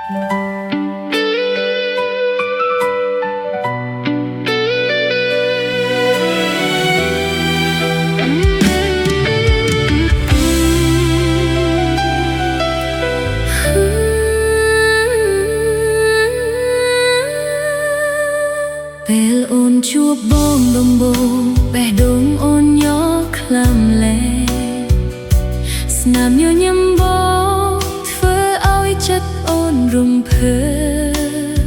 ពេលអូនជួបបងដំបូងបេះដូងអូនញ័រខ្លាំលែស្នាមញញឹមបងធ្វើឲ្យចិត្តអូនរំភើប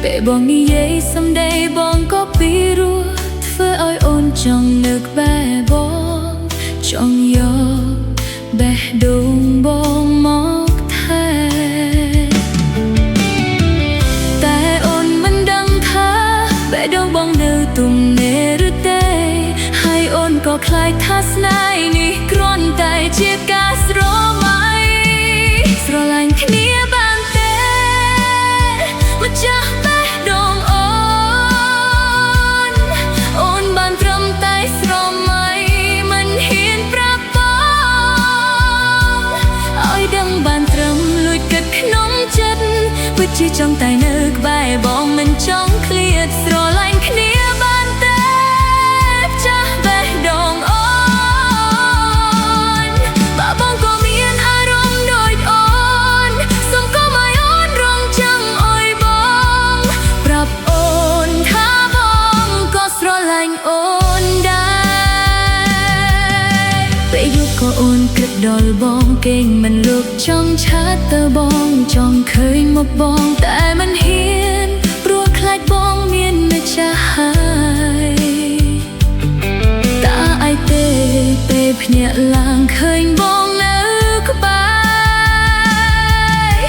ពេលបងនិយាយសម្ដីបងក៏ពីរោះធ្វើឲ្យអូនចង់នឹកបែបបងចង់យកបេះដូងបងមកថែបេះដូងបងនៅទំនេរឬទេហើយអូនក៏ខ្លាចថាស្នេហ៍នេះគ្រាន់តែជាការស្រមៃស្រឡាញ់គ្នាបានទេម្ចាស់បេះដូងអូនបានត្រឹមតែស្រមៃមិនហ៊ានប្រាប់បងឲ្យដឹងបានត្រឹមលួចគិតក្នុងចិត្តពិតជាចង់តែនៅក្បែរបងមិនចង់ឃ្លាតស្រឡាញ់គ្នាបានទេចាស់បេះដូងអូនបើបងក៏មានអារម្មណ៍ដូចអូនសូមកុំឲ្យអូនរងចាំអុយបងប្រាប់អូនថាបងក៏ស្រឡាញ់អូនដែរពេលយប់ក៏អូនគិតដល់បងគេងមិនលុបចង់ឆាតទៅបងចង់ឃើញមកបងតែមិនហ៊ានព្រោះខ្លាចបងមានម្ចាស់ហើយតាអាយទេពេលភ្ញាក់ឡើងឃើញបងនៅក្បែរ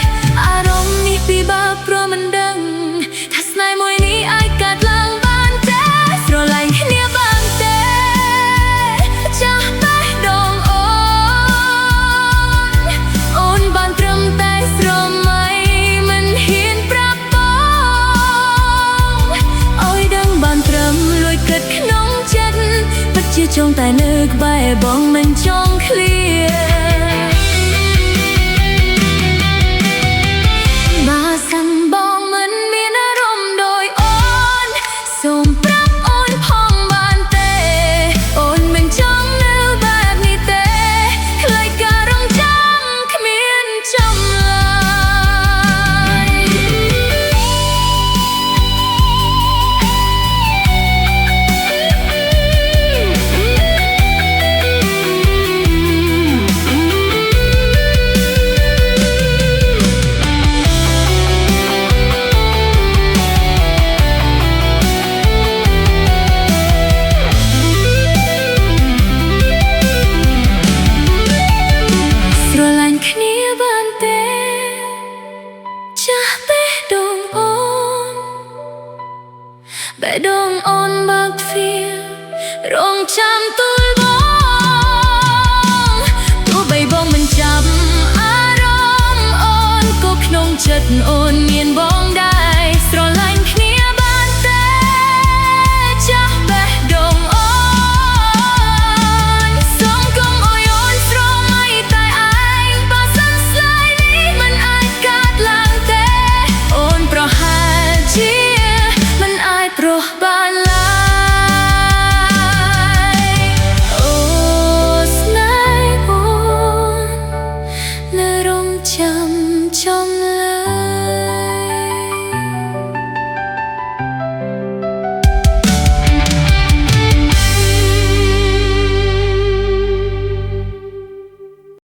អារម្មណ៍នេះពិបាកព្រោះមិនដឹងថាស្នេហ៍មួយនេះអាចកាត់ឡើងបានទេស្រឡាញ់គ្នាបានទេចាស់បេះដូងអូនបានត្រឹមតែស្រមៃមិនហ៊ានប្រាប់បងឲ្យដឹងបានត្រឹមលួចគិតក្នុងចិត្តពិតជាចង់តែនៅក្បែរបងមិនចង់ឃ្លាតបើសិនបងមិនមានអារម្មណ៍ដូចអូនសូមប្រាប់អូនផងបានទេអូនមិនចង់នៅបែបនេះទេខ្លាចការរងចាំគ្មានចម្លើយស្រឡាញ់គ្នាបានទេចាស់បេះដូងអូនបេះដូងអូនបើកទ្វាររងចាំទូលបងទោះបីបងមិនចាប់អារម្មណ៍អូនក៏ក្នុងចិត្តអូនមានបងដែរស្រឡាញ់គ្នាបានទេចាស់បេះដូងអូនសូមកុំឲ្យអូនស្រមៃតែឯងបើសិនស្នេហ៍នេះមិនអាចកាត់ឡើងទេអូនប្រហែលជាមិនអាចរស់បានឡើយអូស្នេហ៍អូននៅរងចាំចង់